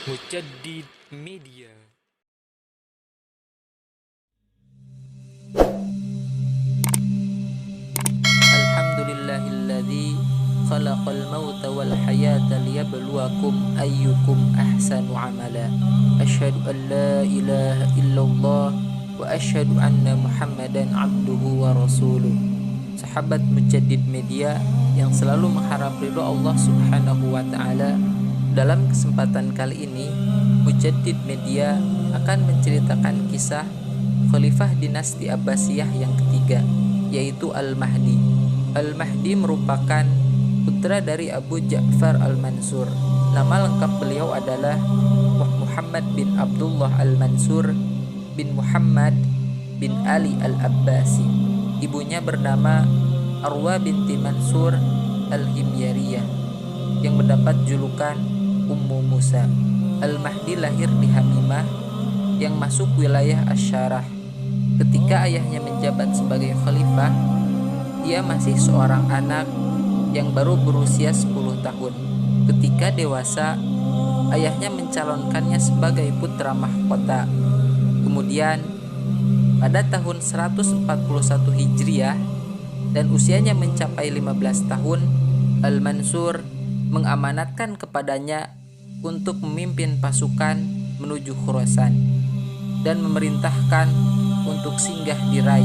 Mujaddid Media. Alhamdulillahilladzi khalaqal mauta wal hayata liyabluwakum ayyukum ahsanu amala. Asyhadu an la ilaha illallah wa asyhadu anna Muhammadan abduhu wa rasuluh. Sahabat Mujaddid Media yang selalu mengharap ridho Allah Subhanahu wa taala, dalam kesempatan kali ini Mujaddid Media akan menceritakan kisah Khalifah dinasti Abbasiyah yang ketiga, yaitu Al-Mahdi. Al-Mahdi merupakan putra dari Abu Ja'far Al-Mansur. Nama lengkap beliau adalah Muhammad bin Abdullah Al-Mansur bin Muhammad bin Ali Al-Abbasi. Ibunya bernama Arwa binti Mansur Al-Himyariyah yang mendapat julukan Ummu Musa. Al-Mahdi lahir di Hamimah yang masuk wilayah Asyarah. Ketika ayahnya menjabat sebagai khalifah, ia masih seorang anak yang baru berusia 10 tahun. Ketika dewasa, ayahnya mencalonkannya sebagai putra mahkota. Kemudian, pada tahun 141 Hijriah dan usianya mencapai 15 tahun, Al-Mansur mengamanatkan kepadanya untuk memimpin pasukan menuju Khurasan dan memerintahkan untuk singgah di Rai.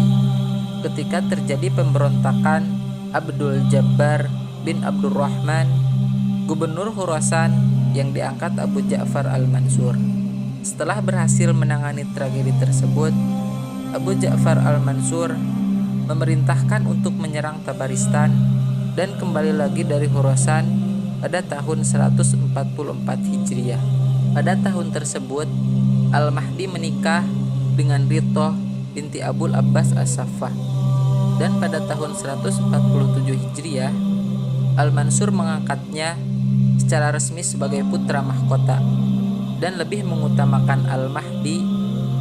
Ketika terjadi pemberontakan Abdul Jabbar bin Abdurrahman, gubernur Khurasan yang diangkat Abu Ja'far Al-Mansur. Setelah berhasil menangani tragedi tersebut, Abu Ja'far Al-Mansur memerintahkan untuk menyerang Tabaristan dan kembali lagi dari Khurasan pada tahun 144 Hijriah. Pada tahun tersebut, Al-Mahdi menikah dengan Ritoh binti Abul Abbas As-Saffah. Dan pada tahun 147 Hijriah, Al-Mansur mengangkatnya secara resmi sebagai putra mahkota dan lebih mengutamakan Al-Mahdi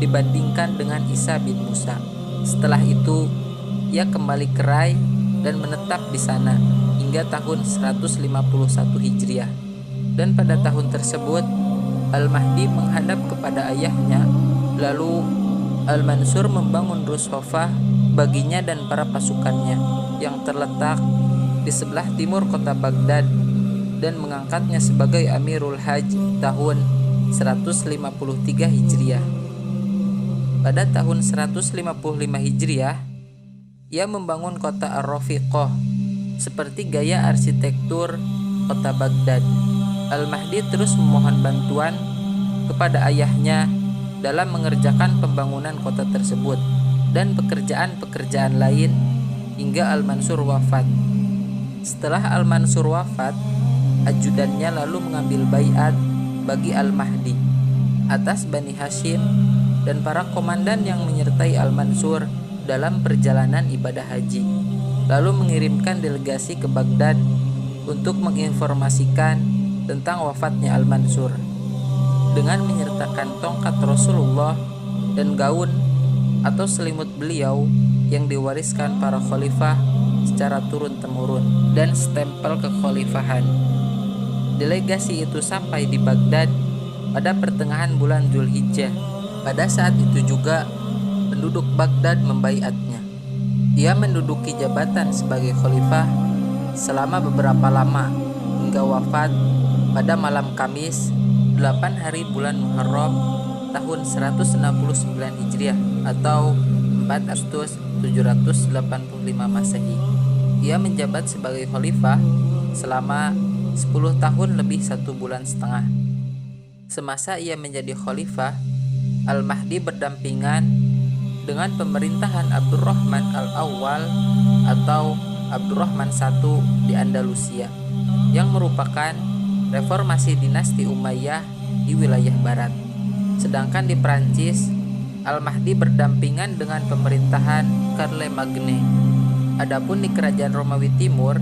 dibandingkan dengan Isa bin Musa. Setelah itu, ia kembali ke Rai dan menetap di sana hingga tahun 151 Hijriah. Dan pada tahun tersebut, Al-Mahdi menghadap kepada ayahnya, lalu Al-Mansur membangun Rushofah baginya dan para pasukannya yang terletak di sebelah timur kota Baghdad dan mengangkatnya sebagai Amirul Hajj tahun 153 Hijriah. Pada tahun 155 Hijriah, ia membangun kota Ar-Rafiqah seperti gaya arsitektur kota Baghdad. Al-Mahdi terus memohon bantuan kepada ayahnya dalam mengerjakan pembangunan kota tersebut dan pekerjaan-pekerjaan lain hingga Al-Mansur wafat. Setelah Al-Mansur wafat, ajudannya lalu mengambil baiat bagi Al-Mahdi atas Bani Hashim dan para komandan yang menyertai Al-Mansur dalam perjalanan ibadah haji, lalu mengirimkan delegasi ke Baghdad untuk menginformasikan tentang wafatnya Al-Mansur dengan menyertakan tongkat Rasulullah dan gaun atau selimut beliau yang diwariskan para khalifah secara turun-temurun dan stempel kekhalifahan. Delegasi itu sampai di Baghdad pada pertengahan bulan Zulhijjah. Pada saat itu juga penduduk Baghdad membaiatnya. Ia menduduki jabatan sebagai khalifah selama beberapa lama hingga wafat pada malam Kamis 8 hari bulan Muharram tahun 169 Hijriah atau 4 Agustus 785 Masehi. Ia menjabat sebagai khalifah selama 10 tahun lebih 1 bulan setengah. Semasa ia menjadi khalifah, Al-Mahdi berdampingan dengan pemerintahan Abdurrahman Al-Awwal atau Abdurrahman I di Andalusia yang merupakan reformasi dinasti Umayyah di wilayah barat. Sedangkan di Prancis, Al-Mahdi berdampingan dengan pemerintahan Charlemagne. Adapun di kerajaan Romawi Timur,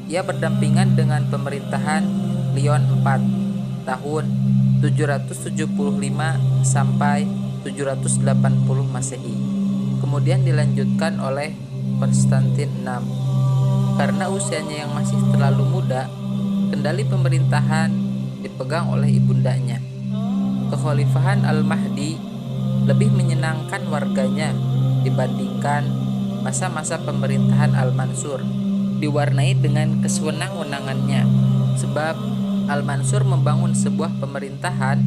ia berdampingan dengan pemerintahan Leon IV tahun 775 sampai 780 Masehi. Kemudian dilanjutkan oleh Konstantin VI. Karena usianya yang masih terlalu muda, kendali pemerintahan dipegang oleh ibundanya. Kekhalifahan Al-Mahdi lebih menyenangkan warganya dibandingkan masa-masa pemerintahan Al-Mansur, diwarnai dengan kesewenang-wenangannya, sebab Al-Mansur membangun sebuah pemerintahan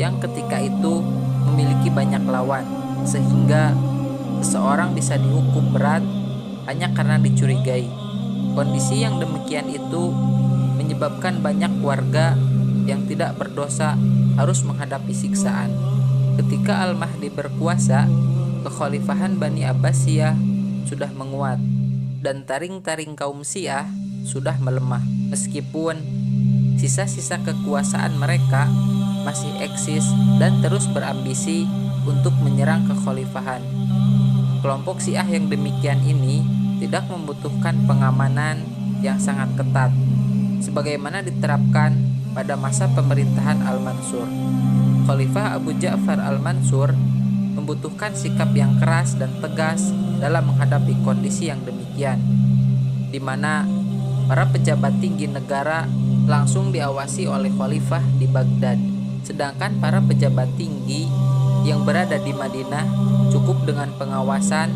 yang ketika itu memiliki banyak lawan, sehingga seseorang bisa dihukum berat hanya karena dicurigai. Kondisi yang demikian itu menyebabkan banyak warga yang tidak berdosa harus menghadapi siksaan. Ketika Al-Mahdi berkuasa, kekhalifahan Bani Abbasiyah sudah menguat dan taring-taring kaum Syiah sudah melemah. Meskipun sisa-sisa kekuasaan mereka masih eksis dan terus berambisi untuk menyerang kekhalifahan. Kelompok Syiah yang demikian ini tidak membutuhkan pengamanan yang sangat ketat sebagaimana diterapkan pada masa pemerintahan Al-Mansur. Khalifah Abu Ja'far Al-Mansur membutuhkan sikap yang keras dan tegas dalam menghadapi kondisi yang demikian, di mana para pejabat tinggi negara langsung diawasi oleh khalifah di Baghdad, sedangkan para pejabat tinggi yang berada di Madinah cukup dengan pengawasan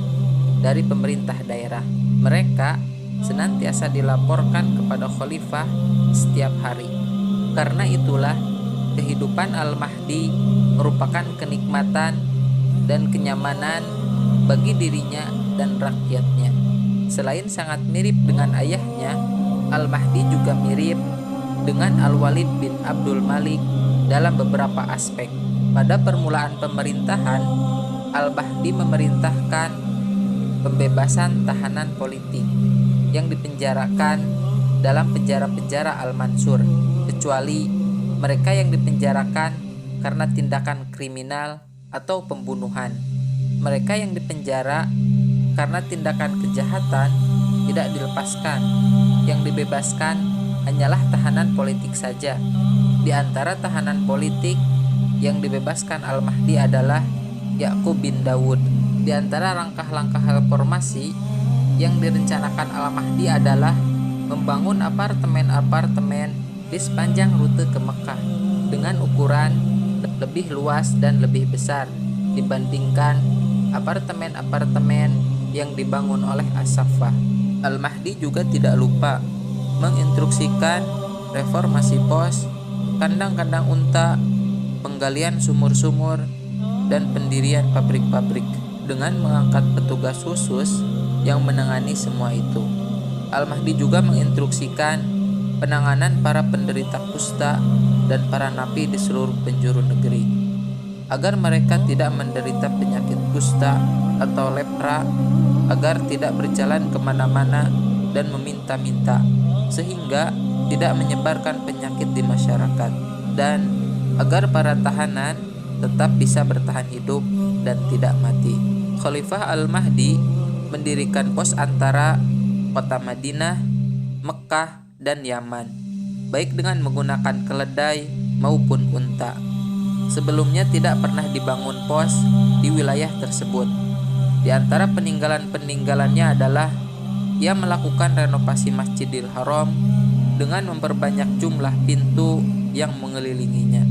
dari pemerintah daerah. Mereka senantiasa dilaporkan kepada khalifah setiap hari. Karena itulah kehidupan Al-Mahdi merupakan kenikmatan dan kenyamanan bagi dirinya dan rakyatnya. Selain sangat mirip dengan ayahnya, Al-Mahdi juga mirip dengan Al-Walid bin Abdul Malik dalam beberapa aspek. Pada permulaan pemerintahan, Al-Mahdi memerintahkan pembebasan tahanan politik yang dipenjarakan dalam penjara-penjara Al-Mansur, kecuali mereka yang dipenjarakan karena tindakan kriminal atau pembunuhan. Mereka yang dipenjara karena tindakan kejahatan tidak dilepaskan. Yang dibebaskan hanyalah tahanan politik saja. Di antara tahanan politik yang dibebaskan Al-Mahdi adalah Ya'qub bin Dawud. Di antara langkah-langkah reformasi yang direncanakan Al-Mahdi adalah membangun apartemen-apartemen di sepanjang rute ke Mekah dengan ukuran lebih luas dan lebih besar dibandingkan apartemen-apartemen yang dibangun oleh As-Saffah. Al-Mahdi juga tidak lupa menginstruksikan reformasi pos, kandang-kandang unta, penggalian sumur-sumur, dan pendirian pabrik-pabrik dengan mengangkat petugas khusus yang menangani semua itu. Al-Mahdi juga menginstruksikan penanganan para penderita kusta dan para napi di seluruh penjuru negeri, agar mereka tidak menderita penyakit kusta atau lepra, agar tidak berjalan kemana-mana dan meminta-minta, sehingga tidak menyebarkan penyakit di masyarakat, dan agar para tahanan tetap bisa bertahan hidup dan tidak mati. Khalifah Al-Mahdi mendirikan pos antara kota Madinah, Mekah, dan Yaman, baik dengan menggunakan keledai maupun unta. Sebelumnya tidak pernah dibangun pos di wilayah tersebut. Di antara peninggalan-peninggalannya adalah ia melakukan renovasi Masjidil Haram dengan memperbanyak jumlah pintu yang mengelilinginya.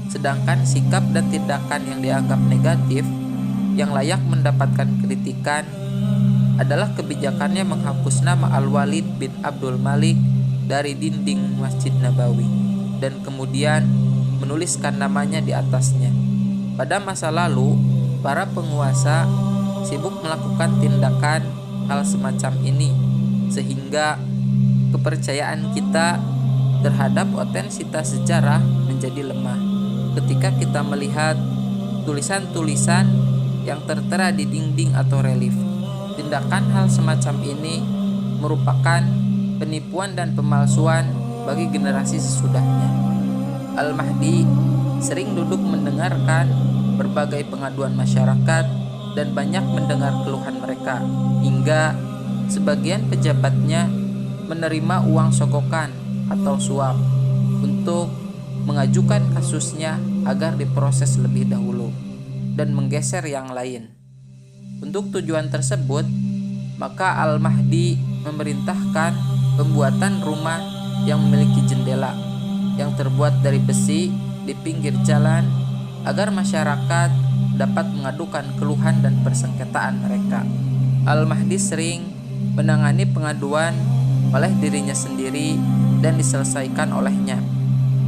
Sedangkan sikap dan tindakan yang dianggap negatif yang layak mendapatkan kritikan adalah kebijakannya menghapus nama Al-Walid bin Abdul Malik dari dinding Masjid Nabawi dan kemudian menuliskan namanya di atasnya. Pada masa lalu, para penguasa sibuk melakukan tindakan hal semacam ini, sehingga kepercayaan kita terhadap otentisitas sejarah menjadi lemah. Ketika kita melihat tulisan-tulisan yang tertera di dinding atau relief, tindakan hal semacam ini merupakan penipuan dan pemalsuan bagi generasi sesudahnya. Al-Mahdi sering duduk mendengarkan berbagai pengaduan masyarakat dan banyak mendengar keluhan mereka, hingga sebagian pejabatnya menerima uang sogokan atau suap untuk mengajukan kasusnya agar diproses lebih dahulu dan menggeser yang lain. Untuk tujuan tersebut, maka Al-Mahdi memerintahkan pembuatan rumah yang memiliki jendela yang terbuat dari besi di pinggir jalan agar masyarakat dapat mengadukan keluhan dan persengketaan mereka. Al-Mahdi sering menangani pengaduan oleh dirinya sendiri dan diselesaikan olehnya.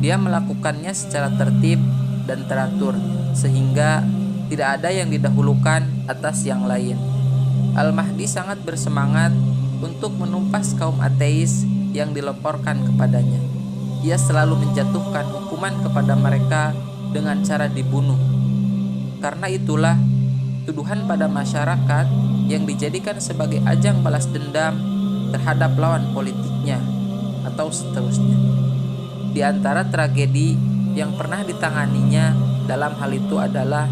Dia melakukannya secara tertib dan teratur, sehingga tidak ada yang didahulukan atas yang lain. Al-Mahdi sangat bersemangat untuk menumpas kaum ateis yang dilaporkan kepadanya. Ia selalu menjatuhkan hukuman kepada mereka dengan cara dibunuh. Karena itulah, tuduhan pada masyarakat yang dijadikan sebagai ajang balas dendam terhadap lawan politiknya, atau seterusnya. Di antara tragedi yang pernah ditanganinya dalam hal itu adalah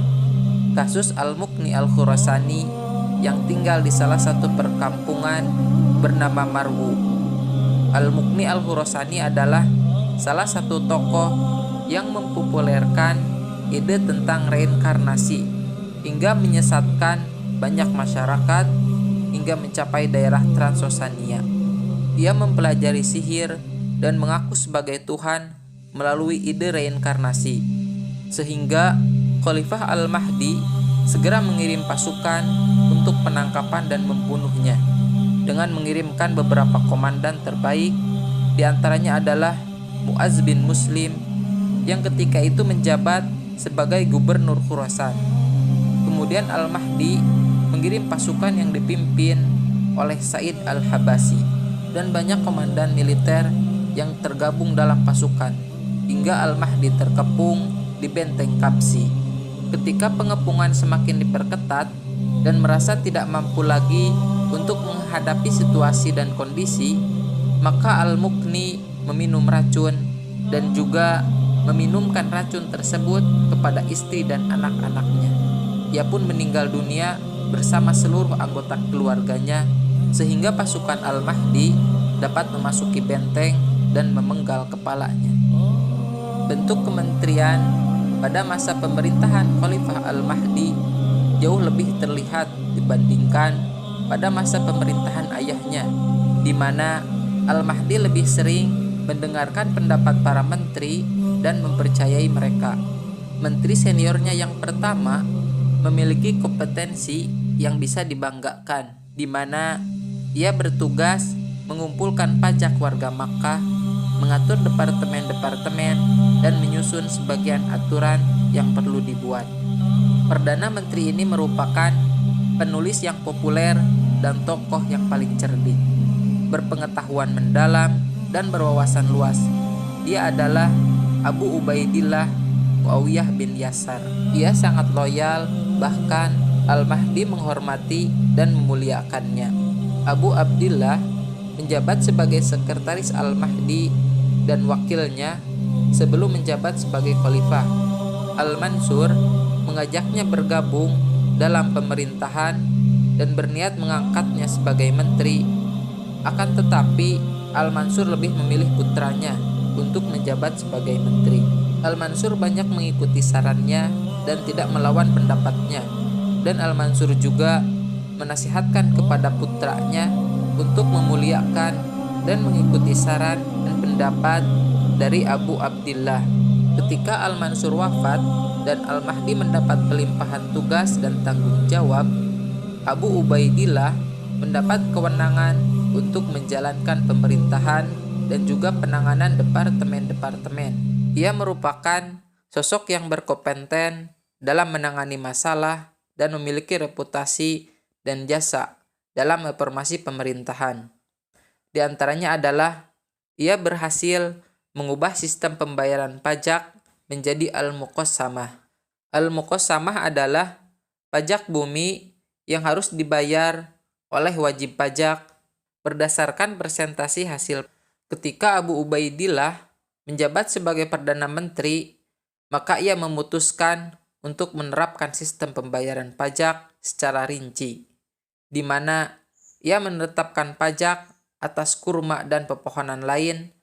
kasus Al-Muqni Al-Khurasani yang tinggal di salah satu perkampungan bernama Marwu. Al-Muqni Al-Khurasani adalah salah satu tokoh yang mempopulerkan ide tentang reinkarnasi hingga menyesatkan banyak masyarakat hingga mencapai daerah Transosania. Dia mempelajari sihir dan mengaku sebagai Tuhan melalui ide reinkarnasi, sehingga Khalifah Al-Mahdi segera mengirim pasukan untuk penangkapan dan membunuhnya dengan mengirimkan beberapa komandan terbaik, diantaranya adalah Mu'az bin Muslim yang ketika itu menjabat sebagai gubernur Khurasan. Kemudian Al-Mahdi mengirim pasukan yang dipimpin oleh Said Al-Habasi dan banyak komandan militer yang tergabung dalam pasukan hingga Al-Mahdi terkepung di benteng Kapsi. Ketika pengepungan semakin diperketat dan merasa tidak mampu lagi untuk menghadapi situasi dan kondisi, maka Al-Muqni meminum racun dan juga meminumkan racun tersebut kepada istri dan anak-anaknya. Ia pun meninggal dunia bersama seluruh anggota keluarganya, sehingga pasukan Al-Mahdi dapat memasuki benteng dan memenggal kepalanya. Bentuk kementerian pada masa pemerintahan Khalifah Al-Mahdi jauh lebih terlihat dibandingkan pada masa pemerintahan ayahnya, di mana Al-Mahdi lebih sering mendengarkan pendapat para menteri dan mempercayai mereka. Menteri seniornya yang pertama memiliki kompetensi yang bisa dibanggakan, di mana ia bertugas mengumpulkan pajak warga Makkah, mengatur departemen-departemen, dan menyusun sebagian aturan yang perlu dibuat. Perdana Menteri ini merupakan penulis yang populer dan tokoh yang paling cerdik, berpengetahuan mendalam dan berwawasan luas. Dia adalah Abu Ubaidillah Muawiyah bin Yasar. Ia sangat loyal, bahkan Al-Mahdi menghormati dan memuliakannya. Abu Abdillah menjabat sebagai sekretaris Al-Mahdi dan wakilnya sebelum menjabat sebagai khalifah. Al-Mansur mengajaknya bergabung dalam pemerintahan dan berniat mengangkatnya sebagai menteri. Akan tetapi Al-Mansur lebih memilih putranya untuk menjabat sebagai menteri. Al-Mansur banyak mengikuti sarannya dan tidak melawan pendapatnya. Dan Al-Mansur juga menasihatkan kepada putranya untuk memuliakan dan mengikuti saran dan pendapat dari Abu Abdillah. Ketika Al-Mansur wafat dan Al-Mahdi mendapat pelimpahan tugas dan tanggung jawab, Abu Ubaidillah mendapat kewenangan untuk menjalankan pemerintahan dan juga penanganan departemen-departemen. Ia merupakan sosok yang berkompeten dalam menangani masalah dan memiliki reputasi dan jasa dalam reformasi pemerintahan. Di antaranya adalah ia berhasil mengubah sistem pembayaran pajak menjadi al-muqassamah. Al-muqassamah adalah pajak bumi yang harus dibayar oleh wajib pajak berdasarkan persentase hasil. Ketika Abu Ubaidillah menjabat sebagai Perdana Menteri, maka ia memutuskan untuk menerapkan sistem pembayaran pajak secara rinci, di mana ia menetapkan pajak atas kurma dan pepohonan lain.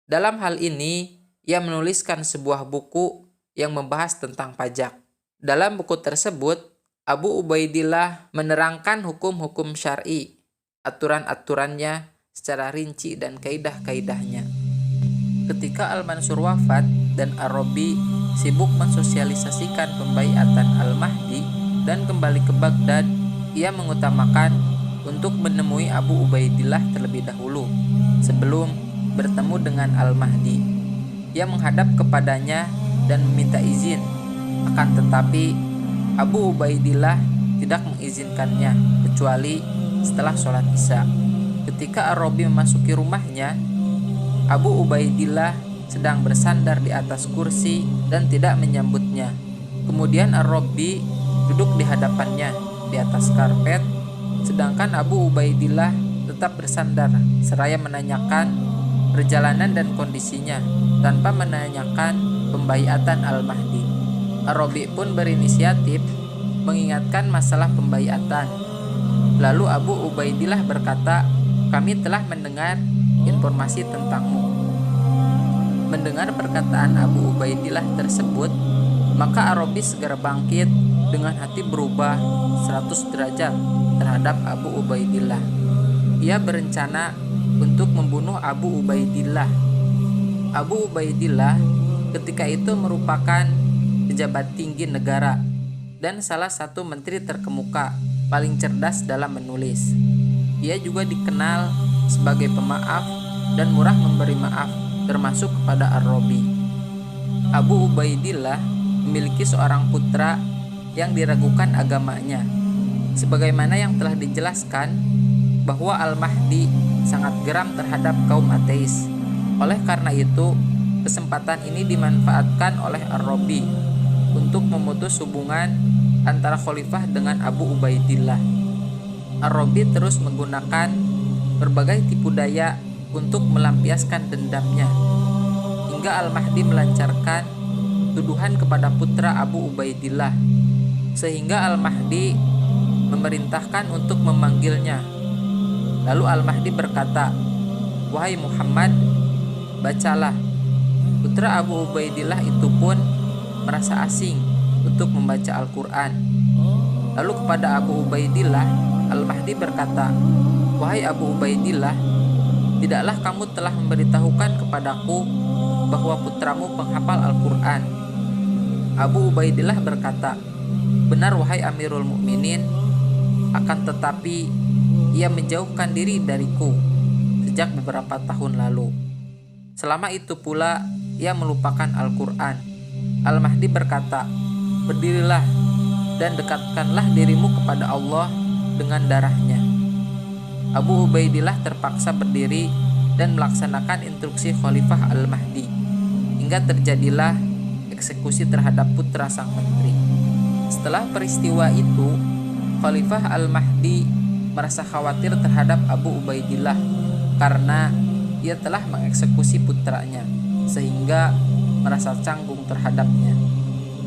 Dalam hal ini, ia menuliskan sebuah buku yang membahas tentang pajak. Dalam buku tersebut, Abu Ubaidillah menerangkan hukum-hukum syar'i, aturan-aturannya secara rinci dan kaidah-kaidahnya. Ketika Al-Mansur wafat dan Ar-Rabi sibuk mensosialisasikan pembaiatan Al-Mahdi dan kembali ke Baghdad, ia mengutamakan untuk menemui Abu Ubaidillah terlebih dahulu sebelum bertemu dengan Al-Mahdi. Ia menghadap kepadanya dan meminta izin, akan tetapi Abu Ubaidillah tidak mengizinkannya kecuali setelah sholat Isya. Ketika Ar-Rabi memasuki rumahnya, Abu Ubaidillah sedang bersandar di atas kursi dan tidak menyambutnya. Kemudian Ar-Rabi duduk di hadapannya di atas karpet, sedangkan Abu Ubaidillah tetap bersandar seraya menanyakan perjalanan dan kondisinya tanpa menanyakan pembaiatan Al-Mahdi. Ar-Rabi pun berinisiatif mengingatkan masalah pembaiatan. Lalu Abu Ubaidillah berkata, "Kami telah mendengar informasi tentangmu." Mendengar perkataan Abu Ubaidillah tersebut, maka Ar-Rabi segera bangkit dengan hati berubah 100 derajat terhadap Abu Ubaidillah. Ia berencana untuk membunuh Abu Ubaidillah. Abu Ubaidillah ketika itu merupakan pejabat tinggi negara dan salah satu menteri terkemuka paling cerdas dalam menulis. Ia juga dikenal sebagai pemaaf dan murah memberi maaf, termasuk kepada Ar-Rabi. Abu Ubaidillah memiliki seorang putra yang diragukan agamanya, sebagaimana yang telah dijelaskan bahwa Al-Mahdi sangat geram terhadap kaum ateis. Oleh karena itu, kesempatan ini dimanfaatkan oleh Ar-Rabi untuk memutus hubungan antara khalifah dengan Abu Ubaidillah. Ar-Rabi terus menggunakan berbagai tipu daya untuk melampiaskan dendamnya, hingga Al-Mahdi melancarkan tuduhan kepada putra Abu Ubaidillah, sehingga Al-Mahdi memerintahkan untuk memanggilnya. Lalu Al-Mahdi berkata, "Wahai Muhammad, bacalah." Putra Abu Ubaidillah itu pun merasa asing untuk membaca Al-Quran. Lalu kepada Abu Ubaidillah, Al-Mahdi berkata, "Wahai Abu Ubaidillah, tidaklah kamu telah memberitahukan kepadaku bahwa putramu penghafal Al-Quran?" Abu Ubaidillah berkata, "Benar wahai Amirul Mukminin, akan tetapi ia menjauhkan diri dariku sejak beberapa tahun lalu. Selama itu pula ia melupakan Al-Quran." Al-Mahdi berkata, "Berdirilah dan dekatkanlah dirimu kepada Allah dengan darahnya." Abu Ubaidillah terpaksa berdiri dan melaksanakan instruksi Khalifah Al-Mahdi, hingga terjadilah eksekusi terhadap putra sang menteri. Setelah peristiwa itu, Khalifah Al-Mahdi merasa khawatir terhadap Abu Ubaidillah karena ia telah mengeksekusi putranya, sehingga merasa canggung terhadapnya.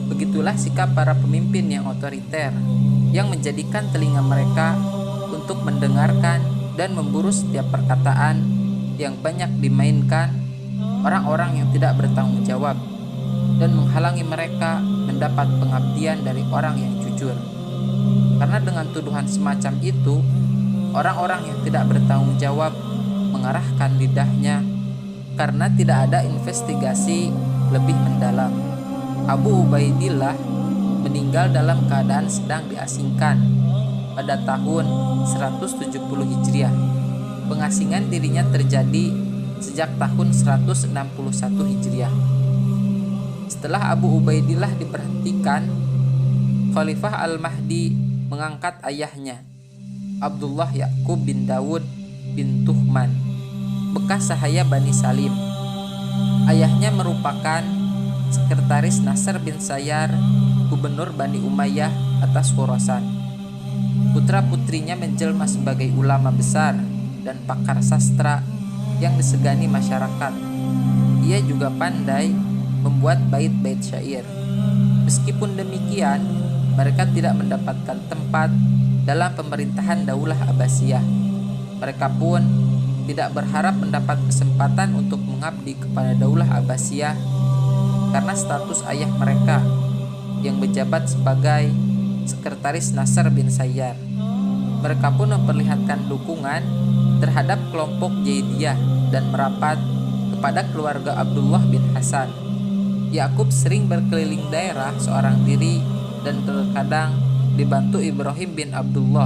Begitulah sikap para pemimpin yang otoriter, yang menjadikan telinga mereka untuk mendengarkan dan memburu setiap perkataan yang banyak dimainkan orang-orang yang tidak bertanggung jawab, dan menghalangi mereka mendapat pengabdian dari orang yang jujur. Karena dengan tuduhan semacam itu, orang-orang yang tidak bertanggung jawab mengarahkan lidahnya karena tidak ada investigasi lebih mendalam. Abu Ubaidillah meninggal dalam keadaan sedang diasingkan pada tahun 170 Hijriah. Pengasingan dirinya terjadi sejak tahun 161 Hijriah. Setelah Abu Ubaidillah diberhentikan, Khalifah Al-Mahdi mengangkat ayahnya, Abdullah Ya'qub bin Dawud bin Tuhman, bekas sahaya Bani Salim. Ayahnya merupakan sekretaris Nasr bin Sayyar, gubernur Bani Umayyah atas Khurasan. Putra-putrinya menjelma sebagai ulama besar dan pakar sastra yang disegani masyarakat. Ia juga pandai membuat bait-bait syair. Meskipun demikian, mereka tidak mendapatkan tempat dalam pemerintahan Daulah Abbasiyah. Mereka pun tidak berharap mendapat kesempatan untuk mengabdi kepada Daulah Abbasiyah karena status ayah mereka yang menjabat sebagai sekretaris Nasr bin Sayyar. Mereka pun memperlihatkan dukungan terhadap kelompok Jaidiyah dan merapat kepada keluarga Abdullah bin Hasan. Yakub sering berkeliling daerah seorang diri dan terkadang dibantu Ibrahim bin Abdullah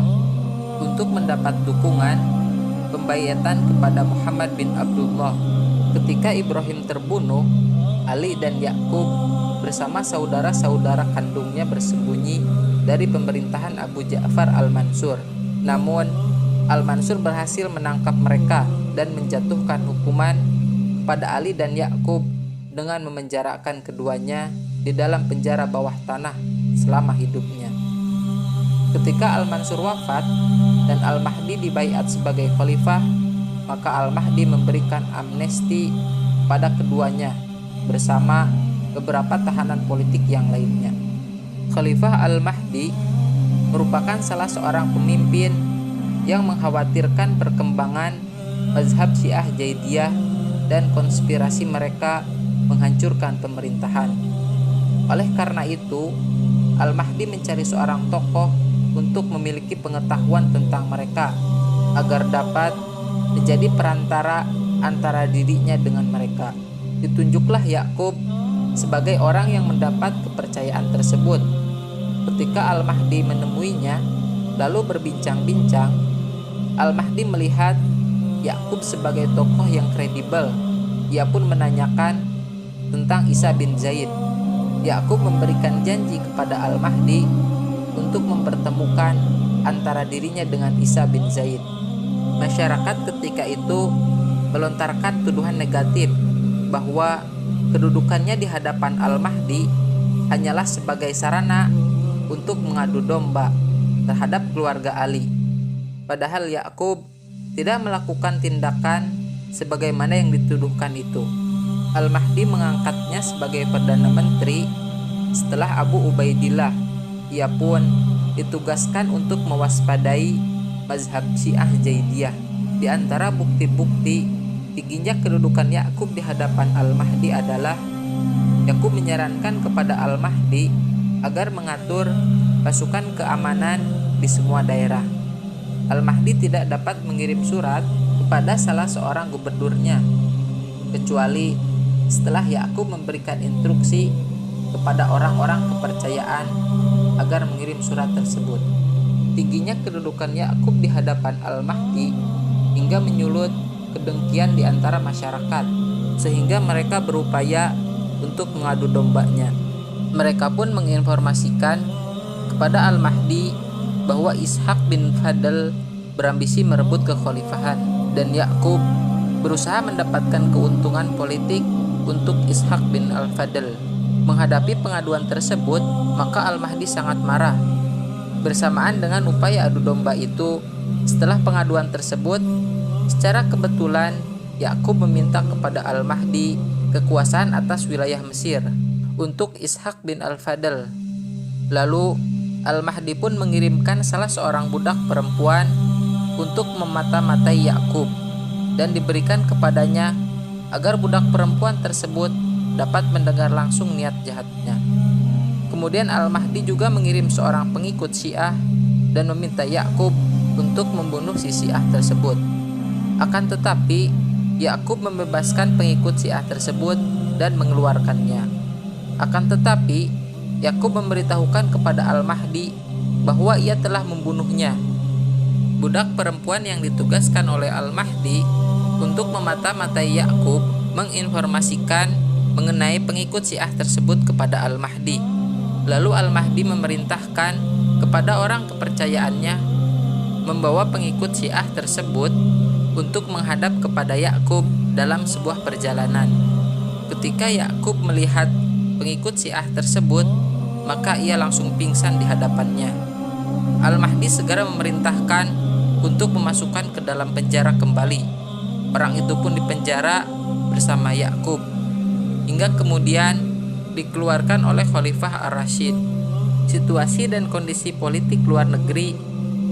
untuk mendapat dukungan pembayatan kepada Muhammad bin Abdullah. Ketika Ibrahim terbunuh, Ali dan Yakub bersama saudara-saudara kandungnya bersembunyi dari pemerintahan Abu Ja'far al-Mansur. Namun, al-Mansur berhasil menangkap mereka dan menjatuhkan hukuman kepada Ali dan Yakub dengan memenjarakan keduanya di dalam penjara bawah tanah selama hidupnya. Ketika al-Mansur wafat dan al-Mahdi dibaiat sebagai khalifah, maka al-Mahdi memberikan amnesti pada keduanya bersama beberapa tahanan politik yang lainnya. Khalifah al-Mahdi merupakan salah seorang pemimpin yang mengkhawatirkan perkembangan mazhab Syiah Zaidiyah dan konspirasi mereka menghancurkan pemerintahan. Oleh karena itu, Al-Mahdi mencari seorang tokoh untuk memiliki pengetahuan tentang mereka agar dapat menjadi perantara antara dirinya dengan mereka. Ditunjuklah Yakub sebagai orang yang mendapat kepercayaan tersebut. Ketika Al-Mahdi menemuinya lalu berbincang-bincang, Al-Mahdi melihat Yakub sebagai tokoh yang kredibel. Ia pun menanyakan tentang Isa bin Zaid. Yakub memberikan janji kepada Al-Mahdi untuk mempertemukan antara dirinya dengan Isa bin Zaid. Masyarakat ketika itu melontarkan tuduhan negatif bahwa kedudukannya di hadapan Al-Mahdi hanyalah sebagai sarana untuk mengadu domba terhadap keluarga Ali. Padahal Yakub tidak melakukan tindakan sebagaimana yang dituduhkan itu. Al-Mahdi mengangkatnya sebagai Perdana Menteri setelah Abu Ubaidillah. Ia pun ditugaskan untuk mewaspadai mazhab Syiah Zaidiyah. Di antara bukti-bukti tingginya kedudukan Yakub di hadapan Al-Mahdi adalah Yakub menyarankan kepada Al-Mahdi agar mengatur pasukan keamanan di semua daerah. Al-Mahdi tidak dapat mengirim surat kepada salah seorang gubernurnya kecuali setelah Yakub memberikan instruksi kepada orang-orang kepercayaan agar mengirim surat tersebut. Tingginya kedudukan Yakub di hadapan Al-Mahdi hingga menyulut kedengkian di antara masyarakat, sehingga mereka berupaya untuk mengadu dombanya. Mereka pun menginformasikan kepada Al-Mahdi bahwa Ishaq bin Fadl berambisi merebut kekhalifahan dan Yakub berusaha mendapatkan keuntungan politik untuk Ishaq bin Al-Fadl. Menghadapi pengaduan tersebut, maka Al-Mahdi sangat marah. Bersamaan dengan upaya adu domba itu, setelah pengaduan tersebut, secara kebetulan Yakub meminta kepada Al-Mahdi kekuasaan atas wilayah Mesir untuk Ishaq bin Al-Fadl. Lalu Al-Mahdi pun mengirimkan salah seorang budak perempuan untuk memata-matai Yakub dan diberikan kepadanya agar budak perempuan tersebut dapat mendengar langsung niat jahatnya. Kemudian Al-Mahdi juga mengirim seorang pengikut Syiah dan meminta Yakub untuk membunuh si Syiah tersebut. Akan tetapi Yakub membebaskan pengikut Syiah tersebut dan mengeluarkannya. Akan tetapi Yakub memberitahukan kepada Al-Mahdi bahwa ia telah membunuhnya. Budak perempuan yang ditugaskan oleh Al-Mahdi untuk memata-matai Yakub menginformasikan mengenai pengikut Syiah tersebut kepada Al-Mahdi. Lalu Al-Mahdi memerintahkan kepada orang kepercayaannya membawa pengikut Syiah tersebut untuk menghadap kepada Yakub dalam sebuah perjalanan. Ketika Yakub melihat pengikut Syiah tersebut, maka ia langsung pingsan di hadapannya. Al-Mahdi segera memerintahkan untuk memasukkan ke dalam penjara kembali. Orang itu pun dipenjara bersama Yakub hingga kemudian dikeluarkan oleh Khalifah Ar-Rasyid. Situasi dan kondisi politik luar negeri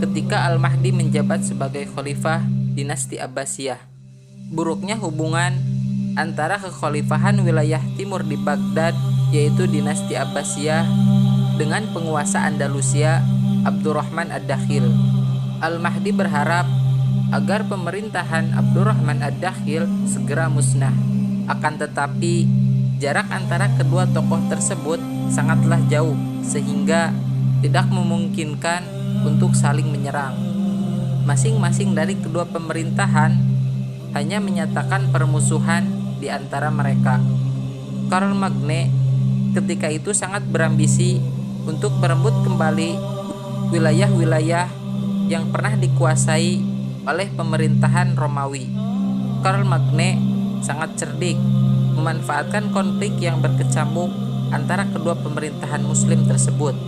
ketika Al-Mahdi menjabat sebagai khalifah dinasti Abbasiyah. Buruknya hubungan antara kekhalifahan wilayah timur di Baghdad yaitu dinasti Abbasiyah dengan penguasa Andalusia Abdurrahman Ad-Dakhil. Al-Mahdi berharap agar pemerintahan Abdurrahman Ad-Dakhil segera musnah. Akan tetapi, jarak antara kedua tokoh tersebut sangatlah jauh sehingga tidak memungkinkan untuk saling menyerang. Masing-masing dari kedua pemerintahan hanya menyatakan permusuhan di antara mereka. Karl Magne ketika itu sangat berambisi untuk merebut kembali wilayah-wilayah yang pernah dikuasai oleh pemerintahan Romawi. Karl Magne sangat cerdik memanfaatkan konflik yang berkecamuk antara kedua pemerintahan muslim tersebut.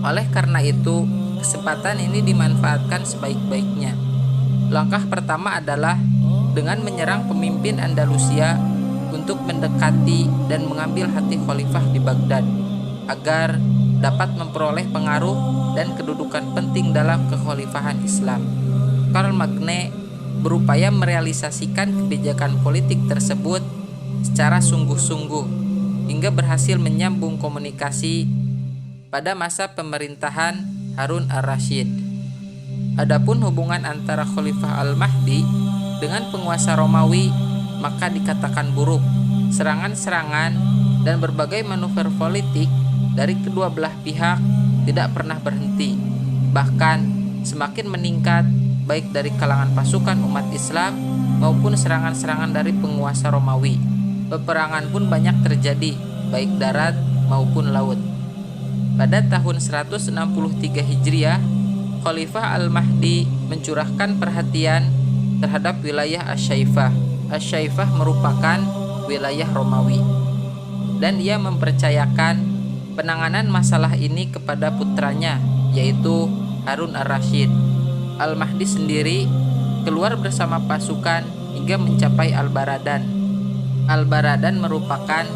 Oleh karena itu, kesempatan ini dimanfaatkan sebaik-baiknya. Langkah pertama adalah dengan menyerang pemimpin Andalusia untuk mendekati dan mengambil hati khalifah di Baghdad agar dapat memperoleh pengaruh dan kedudukan penting dalam kekhalifahan Islam. Karl Magne berupaya merealisasikan kebijakan politik tersebut secara sungguh-sungguh hingga berhasil menyambung komunikasi pada masa pemerintahan Harun ar-Rasyid. Adapun hubungan antara Khalifah Al-Mahdi dengan penguasa Romawi maka dikatakan buruk. Serangan-serangan dan berbagai manuver politik dari kedua belah pihak tidak pernah berhenti. Bahkan semakin meningkat baik dari kalangan pasukan umat Islam maupun serangan-serangan dari penguasa Romawi. Peperangan pun banyak terjadi baik darat maupun laut. Pada tahun 163 Hijriah, Khalifah Al-Mahdi mencurahkan perhatian terhadap wilayah Asy-Syaifah. Asy-Syaifah merupakan wilayah Romawi dan ia mempercayakan penanganan masalah ini kepada putranya yaitu Harun ar-Rasyid. Al-Mahdi sendiri keluar bersama pasukan hingga mencapai Al-Baradan. Al-Baradan merupakan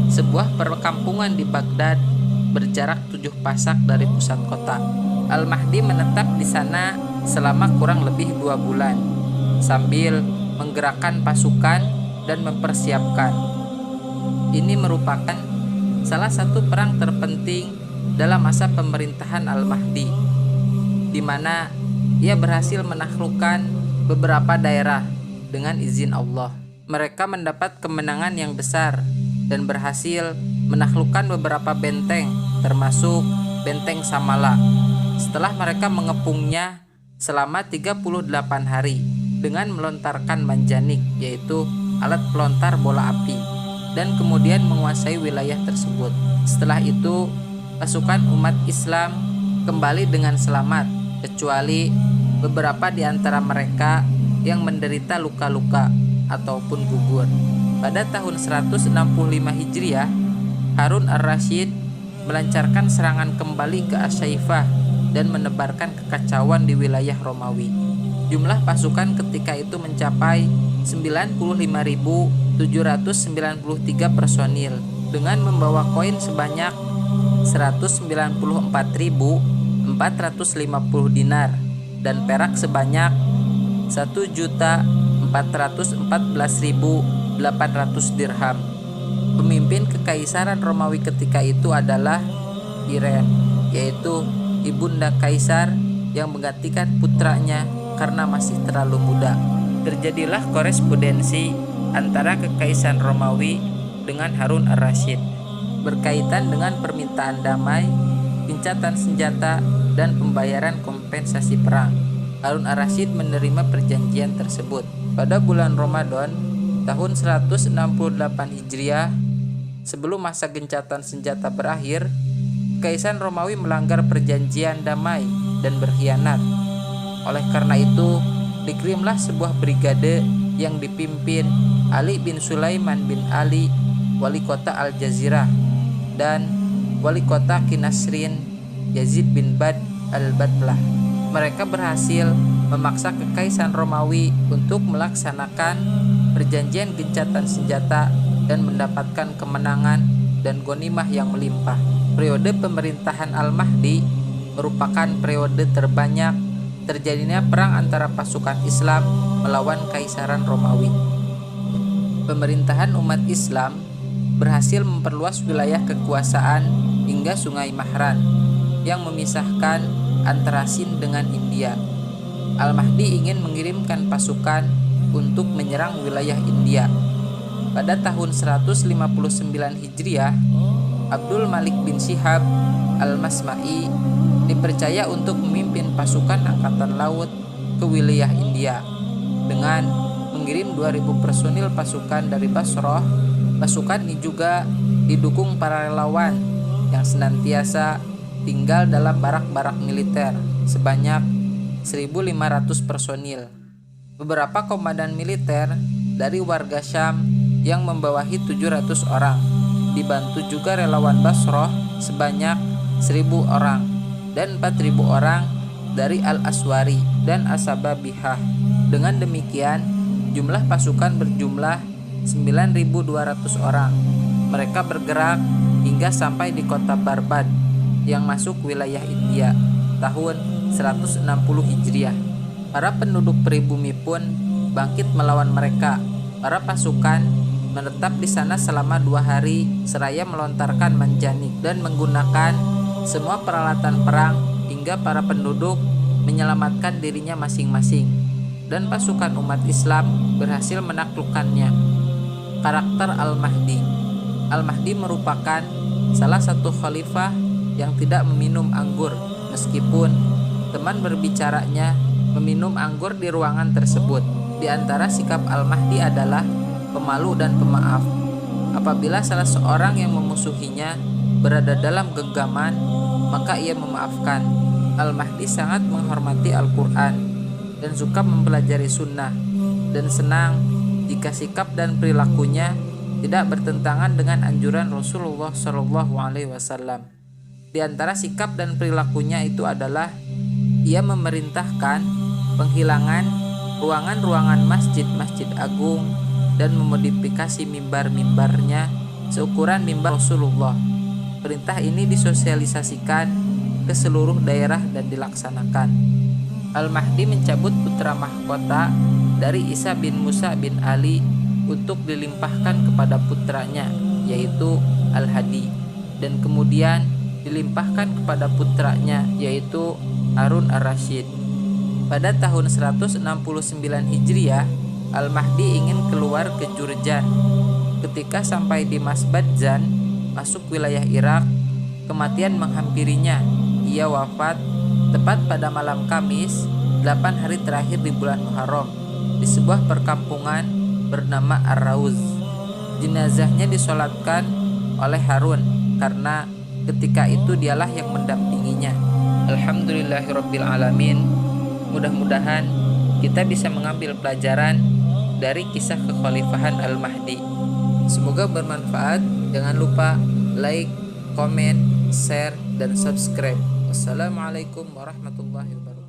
sebuah perkampungan di Baghdad berjarak 7 pasak dari pusat kota. Al-Mahdi menetap di sana selama kurang lebih 2 bulan sambil menggerakkan pasukan dan mempersiapkan. Ini merupakan salah satu perang terpenting dalam masa pemerintahan Al-Mahdi, di mana ia berhasil menaklukkan beberapa daerah dengan izin Allah. Mereka mendapat kemenangan yang besar dan berhasil menaklukkan beberapa benteng, termasuk benteng Samala. Setelah mereka mengepungnya selama 38 hari dengan melontarkan manjanik, yaitu alat pelontar bola api, dan kemudian menguasai wilayah tersebut. Setelah itu, pasukan umat Islam kembali dengan selamat, kecuali beberapa di antara mereka yang menderita luka-luka ataupun gugur. Pada tahun 165 Hijriah, Harun ar-Rasyid melancarkan serangan kembali ke Asy-Syaifah dan menebarkan kekacauan di wilayah Romawi. Jumlah pasukan ketika itu mencapai 95.793 personil dengan membawa koin sebanyak 194.450 dinar dan perak sebanyak 1.414.800 dirham. Pemimpin kekaisaran Romawi ketika itu adalah Irene, yaitu ibunda kaisar yang menggantikan putranya karena masih terlalu muda. Terjadilah korespondensi antara kekaisaran Romawi dengan Harun ar-Rasyid berkaitan dengan permintaan damai, gencatan senjata, dan pembayaran kompensasi perang. Harun ar-Rasyid menerima perjanjian tersebut. Pada bulan Ramadan tahun 168 Hijriah, sebelum masa gencatan senjata berakhir, Kekaisaran Romawi melanggar perjanjian damai dan berkhianat. Oleh karena itu, dikirimlah sebuah brigade yang dipimpin Ali bin Sulaiman bin Ali, wali kota Al-Jazirah, dan wali kota Kinasrin Yazid bin Bad al-Badlah. Mereka berhasil memaksa Kekaisaran Romawi untuk melaksanakan perjanjian gencatan senjata dan mendapatkan kemenangan dan ghanimah yang melimpah. Periode pemerintahan Al-Mahdi merupakan periode terbanyak terjadinya perang antara pasukan Islam melawan Kaisaran Romawi. Pemerintahan umat Islam berhasil memperluas wilayah kekuasaan hingga Sungai Mahran yang memisahkan antara Sind dengan India. Al-Mahdi ingin mengirimkan pasukan untuk menyerang wilayah India. Pada tahun 159 Hijriah, Abdul Malik bin Syihab Al-Masma'i dipercaya untuk memimpin pasukan angkatan laut ke wilayah India dengan mengirim 2.000 personil pasukan dari Basrah. Pasukan ini juga didukung para relawan yang senantiasa tinggal dalam barak-barak militer sebanyak 1.500 personil. Beberapa komandan militer dari warga Syam yang membawahi 700 orang, dibantu juga relawan Basrah sebanyak 1.000 orang dan 4.000 orang dari Al-Aswari dan Asababihah. Dengan demikian, jumlah pasukan berjumlah 9.200 orang. Mereka bergerak hingga sampai di kota Barbad yang masuk wilayah India tahun 160 Hijriah. Para penduduk pribumi pun bangkit melawan mereka. Para pasukan menetap di sana selama 2 hari seraya melontarkan manjanik dan menggunakan semua peralatan perang hingga para penduduk menyelamatkan dirinya masing-masing dan pasukan umat Islam berhasil menaklukkannya. Karakter Al-Mahdi. Al-Mahdi merupakan salah satu khalifah yang tidak meminum anggur, meskipun teman berbicaranya meminum anggur di ruangan tersebut. Di antara sikap Al-Mahdi adalah pemalu dan pemaaf. Apabila salah seorang yang memusuhinya berada dalam genggaman, maka ia memaafkan. Al-Mahdi sangat menghormati Al-Quran dan suka mempelajari sunnah, dan senang jika sikap dan perilakunya tidak bertentangan dengan anjuran Rasulullah SAW. Di antara sikap dan perilakunya itu adalah ia memerintahkan penghilangan ruangan-ruangan masjid-masjid agung dan memodifikasi mimbar-mimbarnya seukuran mimbar Rasulullah. Perintah ini disosialisasikan ke seluruh daerah dan dilaksanakan. Al-Mahdi mencabut putra mahkota dari Isa bin Musa bin Ali untuk dilimpahkan kepada putranya, yaitu Al-Hadi, dan kemudian dilimpahkan kepada putranya, yaitu Harun ar-Rasyid. Pada tahun 169 Hijriah, Al-Mahdi ingin keluar ke Jurjan. Ketika sampai di Masbadzan, masuk wilayah Irak, kematian menghampirinya. Ia wafat tepat pada malam Kamis, 8 hari terakhir di bulan Muharram, di sebuah perkampungan bernama Ar-Rauz. Jenazahnya disolatkan oleh Harun karena ketika itu dialah yang mendampinginya. Alhamdulillahirabbil alamin. Mudah-mudahan kita bisa mengambil pelajaran dari kisah kekhalifahan Al-Mahdi. Semoga bermanfaat. Jangan lupa like, komen, share, dan subscribe. Wassalamualaikum warahmatullahi wabarakatuh.